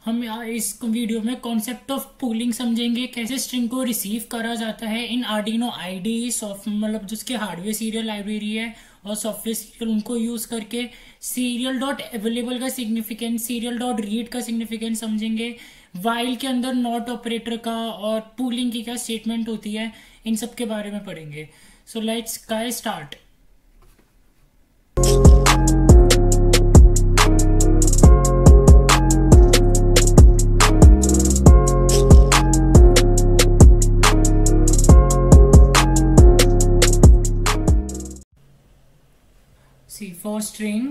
हम इस वीडियो में कॉन्सेप्ट ऑफ पूलिंग समझेंगे, कैसे स्ट्रिंग को रिसीव करा जाता है इन आर्डिनो आईडी सॉफ्ट, मतलब जिसके हार्डवेयर सीरियल लाइब्रेरी है और सॉफ्टवेयर सीरियल, उनको यूज करके सीरियल डॉट अवेलेबल का सिग्निफिकेंस, सीरियल डॉट रीड का सिग्निफिकेंस समझेंगे, वाइल के अंदर नॉट ऑपरेटर का और पूलिंग की क्या स्टेटमेंट होती है, इन सब के बारे में पढ़ेंगे। So let's start. For string,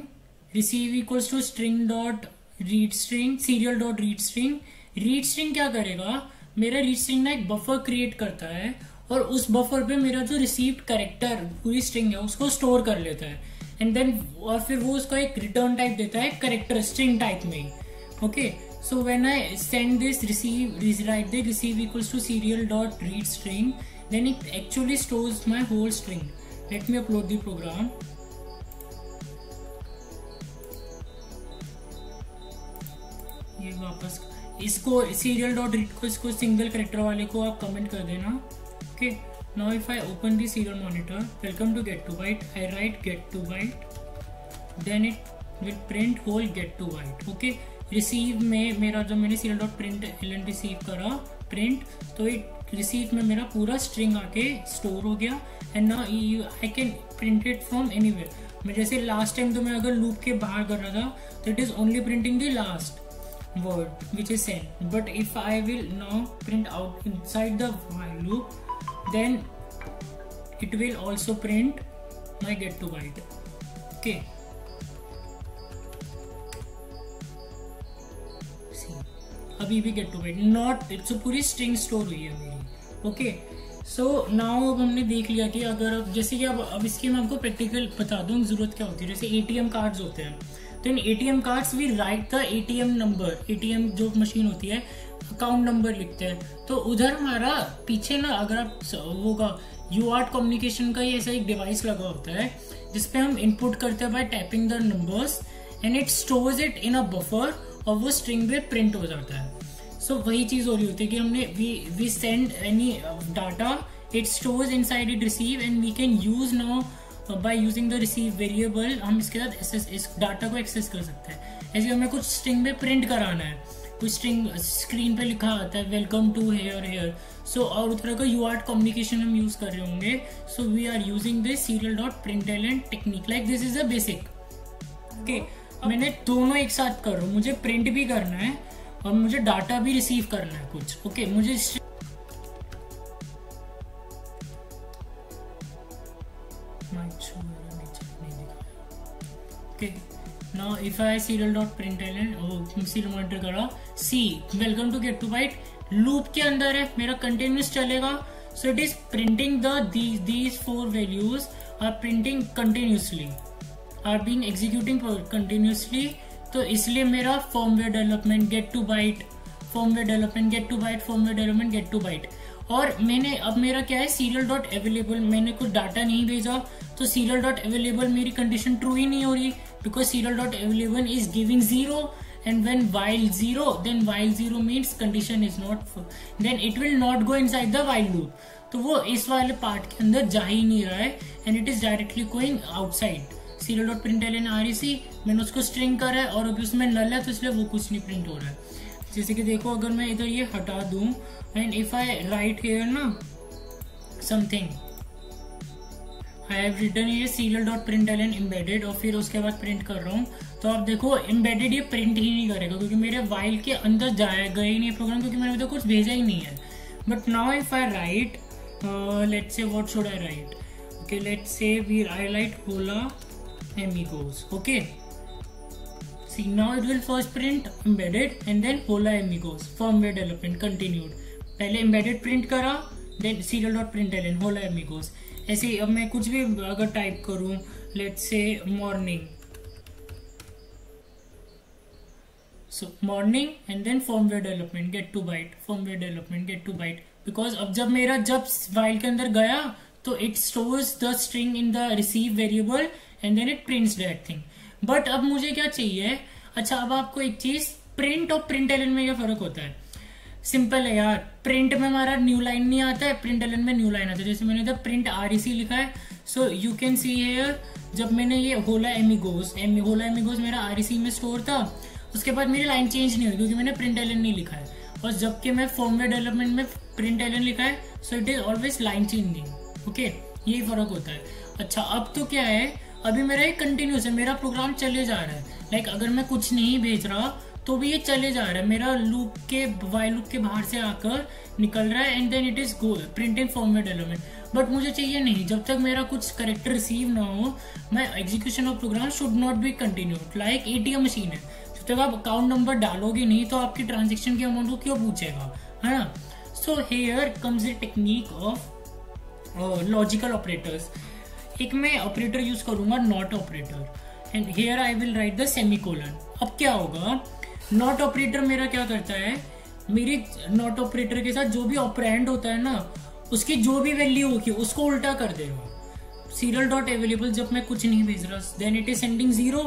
receive equals to string dot read string, serial dot read string। read string क्या करेगा, मेरा read string ना एक बफर क्रिएट करता है और उस बफर पे मेरा जो रिसीव्ड कैरेक्टर पूरी स्ट्रिंग है उसको स्टोर कर लेता है एंड देन और फिर वो उसका एक रिटर्न टाइप देता है कैरेक्टर स्ट्रिंग टाइप में ही। Okay, so when I send this right the receive equals to serial dot read string, then it actually stores my whole string। let me upload the program। ये वापस इसको serial dot read को, इसको single character वाले को आप comment कर देना। Okay, now if I open the serial monitor, welcome to gate to byte, I write get to byte, then it will print whole get to byte. Okay, receive में मेरा जब मैंने serial dot print L receive करा print, तो it receive में मेरा पूरा string आके स्टोर हो गया and now I can print it from anywhere. मैं जैसे लास्ट टाइम तो मैं अगर लूप के बाहर कर रहा था तो it is only printing the last word which is sent, but if I will now print out inside the while loop, then it will also print my get to byte। okay, see अभी भी get to byte not, so पूरी string store हुई है मेरी। Okay, so now अब हमने देख लिया कि अगर जैसे कि अब इसकी मैं आपको प्रैक्टिकल बता दूं जरूरत क्या होती है। जैसे एटीएम कार्ड्स होते हैं, तो इन ATM cards we write the ATM number, ATM जो मशीन होती है अकाउंट नंबर लिखते हैं, तो उधर हमारा पीछे ना अगर आप होगा यूआर्ट कम्युनिकेशन का ही ऐसा एक डिवाइस लगा होता है जिसपे हम इनपुट करते हैं bye tapping the numbers and it stores it in a buffer और वो स्ट्रिंग पे प्रिंट हो जाता है। सो वही चीज हो रही होती है कि हमने we send any data, it stores inside it receive and we can use now by using the receive variable, हम इसके साथ इस डाटा को एक्सेस कर सकते हैं। ऐसे हमें कुछ स्ट्रिंग में प्रिंट कराना है, कुछ स्ट्रिंग स्क्रीन पे लिखा आता है वेलकम टू हेयर, सो और तरह का यूआर्ट कम्युनिकेशन हम यूज कर रहे होंगे। So we are using this serial dot println technique, like this is a basic. Okay, मैंने दोनों एक साथ कर रहा हूँ, मुझे प्रिंट भी करना है और मुझे डाटा भी रिसीव करना है कुछ। ओके, मुझे okay, now if I serial dot println serial monitor करा, see welcome to gate to byte loop के अंदर है, मेरा कंटिन्यूस चलेगा। So it is printing these four values are printing continuously, are being executing continuously. तो इसलिए मेरा firmware development gate to byte, firmware development gate to byte, firmware development gate to byte. और मैंने अब मेरा क्या है, सीरियल डॉट अवेलेबल, मैंने कुछ डाटा नहीं भेजा तो सीरियल डॉट अवेलेबल मेरी कंडीशन ट्रू ही नहीं हो रही, because serial dot available is giving 0 and when while 0 then while 0 means condition is not full, then it will not go inside the while loop। तो वो इस वाले पार्ट के अंदर जा ही नहीं रहा है and it is directly going outside. Serial dot println REC, मैंने उसको स्ट्रिंग करा है और अभी उसमें नल है तो इसलिए वो कुछ नहीं प्रिंट हो रहा है। जैसे कि देखो, अगर मैं इधर ये हटा दूं and if I right here ना समथिंग, आई हैव रिटन ये सीरियल डॉट प्रिंटलन एम्बेडेड और फिर उसके बाद प्रिंट कर रहा हूँ, तो आप देखो एम्बेडेड ये प्रिंट ही नहीं करेगा क्योंकि मेरे वाइल के अंदर जाएगा ही नहीं प्रोग्राम, क्योंकि मैंने तो कुछ भेजा ही नहीं है। But now if I right, let's say what should I right, okay let's say I right होला amigos। Okay, see now it will first print embedded and then hola amigos, firmware development continued। पहले embedded print करा, then serial dot println hola amigos। ऐसे अब मैं कुछ भी अगर type करूं, let's say morning, so morning and then firmware development get to byte, firmware development get to byte, because अब जब मेरा while के अंदर गया तो it stores the string in the receive variable and then it prints that thing। But अब मुझे क्या चाहिए, अच्छा अब आपको एक चीज प्रिंट और प्रिंट एलन में क्या फर्क होता है? सिंपल है यार, प्रिंट में हमारा न्यू लाइन नहीं आता है, प्रिंट एलन में न्यू लाइन आता है। जैसे मैंने इधर प्रिंट REC लिखा है, so you can see here, जब मैंने ये होला एमिगोस मेरा REC में स्टोर था, उसके बाद मेरी लाइन चेंज नहीं हुई क्योंकि मैंने प्रिंट एलन नहीं लिखा है। और जबकि मैं फर्मवेयर डेवलपमेंट में प्रिंट एलन लिखा है, सो it is always line changing. Okay, यही फर्क होता है। अच्छा, अब तो क्या है, अभी मेरा एक कंटिन्यूस है, मेरा प्रोग्राम चले जा रहा है। लाइक अगर मैं कुछ नहीं भेज रहा तो भी ये चले जा रहा है, मेरा लूप के वाइल लूप के बाहर से आकर निकल रहा है, and then it is go printing format development. But मुझे चाहिए नहीं, जब तक मेरा कुछ करेक्टर रिसीव ना हो, मैं execution of programme should not be continued. Like ATM machine है, जब तक आप अकाउंट नंबर डालोगे नहीं तो आपकी ट्रांजेक्शन के अमाउंट को क्यों पूछेगा, है ना। So here comes the technique of logical operators. एक मैं ऑपरेटर यूज करूंगा not operator, and here I will write the semicolon. अब क्या होगा, नॉट ऑपरेटर मेरा क्या करता है, मेरे नॉट ऑपरेटर के साथ जो भी ऑपरेंड होता है ना, उसकी जो भी वैल्यू होगी उसको उल्टा कर देगा। सीरियल डॉट अवेलेबल, जब मैं कुछ नहीं भेज रहा, then it is sending 0,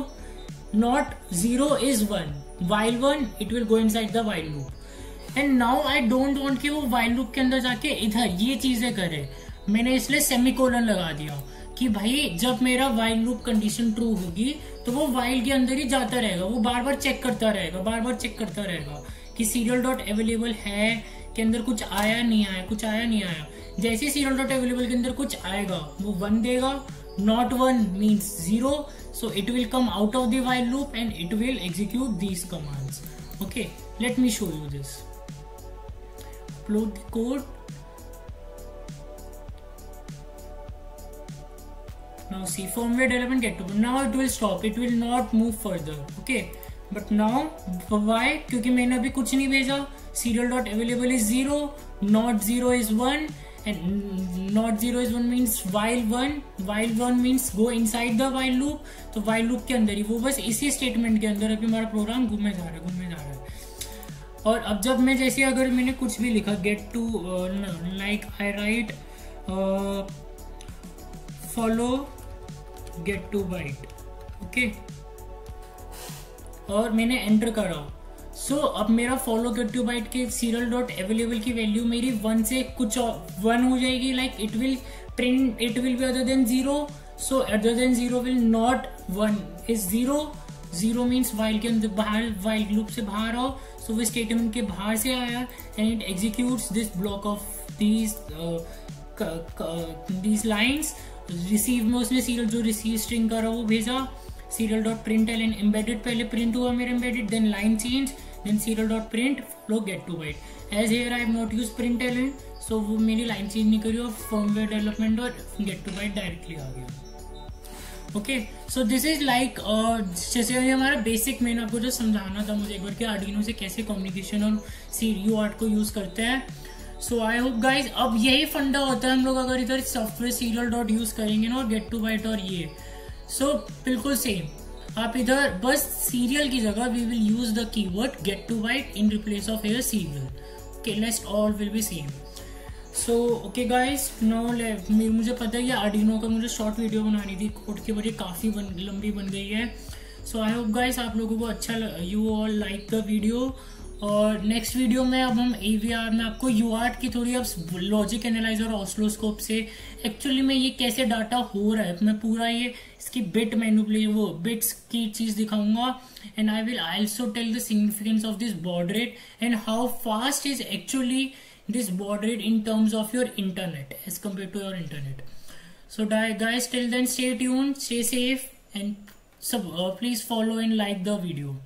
not 0 is 1, while 1 it will go inside the while loop. And now I don't want कि वो वाइल लूप के अंदर जाके इधर ये चीजें करे, मैंने इसलिए सेमीकोलन लगा दिया कि भाई जब मेरा वाइल लूप कंडीशन ट्रू होगी तो वो वाइल के अंदर ही जाता रहेगा, वो बार बार चेक करता रहेगा कि सीरियल डॉट अवेलेबल है के अंदर कुछ आया नहीं आया। जैसे सीरियल डॉट अवेलेबल के अंदर कुछ आएगा वो 1 देगा, not 1 means 0, so it will come out of the while loop and it will execute these commands. Okay, let me show you this. Upload the code. Now see, firmware development get to, now it will stop, it will not move further. Okay, but now why? क्योंकि मैंने अभी कुछ नहीं भेजा। serial dot available is 0, not 0 is 1, and not 0 is 1 means while 1 means go inside the while loop। तो while loop के अंदर ही वो बस इसी स्टेटमेंट के अंदर अभी हमारा प्रोग्राम घूमे जा रहा है। और अब जब मैं जैसे अगर मैंने कुछ भी लिखा get to like I write follow get to byte, okay, और मैंने एंटर करा, सो अब मेरा फॉलो गेट टू बाइट के सीरियल डॉट अवेलेबल की वैल्यू मेरी 1 से कुछ 1 हो जाएगी। Like it will print, it will be other than 0, so other than 0 will not 1 is 0 means while के अंदर बाहर, वाइल लूप से बाहर आओ, सो वो स्टेटमेंट के बाहर से आया and it executes this block of these lines. Receive में उसने सीरियल जो रिसीव स्ट्रिंग करा वो भेजा, serial dot print ln embedded पहले प्रिंट हुआ मेरे embedded, then line change, then serial dot print follow gate to byte. As here I have not use print ln, so वो मेरी लाइन चेंज नहीं करी और फर्मवेयर डेवलपमेंट और gate to byte directly आ गया। Okay, so this is like जैसे हमारा बेसिक, मैंने आपको जो समझाना था मुझे एक बार कि आर्डिनो से कैसे कम्युनिकेशन और UART को यूज करते हैं। सो आई होप गाइज, अब यही फंडा होता है हम लोग अगर इधर सॉफ्टवेयर सीरियल डॉट यूज करेंगे ना और गेट टू बाइट और ये, सो बिल्कुल सेम। आप इधर बस सीरियल की जगह we will use the keyword get to byte in replace of here serial. Okay, let's all will be same. So okay guys, no मुझे पता है कि आर्डिनो का मुझे शॉर्ट वीडियो बनानी थी, कोड की वजह काफी लंबी बन गई है। सो आई होप गाइज आप लोगों को अच्छा, you all like the video. और नेक्स्ट वीडियो में अब हम AVR में आपको UART की थोड़ी अब लॉजिक एनालाइजर और ऑस्लोस्कोप से एक्चुअली में ये कैसे डाटा हो रहा है, मैं पूरा ये इसकी बिट मैनिपुलेशन, वो बिट्स की चीज दिखाऊंगा। And I will also tell the significance of this baud rate and how fast is actually this baud rate in terms of your internet as compared to your internet. So guys, till then stay tuned, stay safe, and please follow and like the video.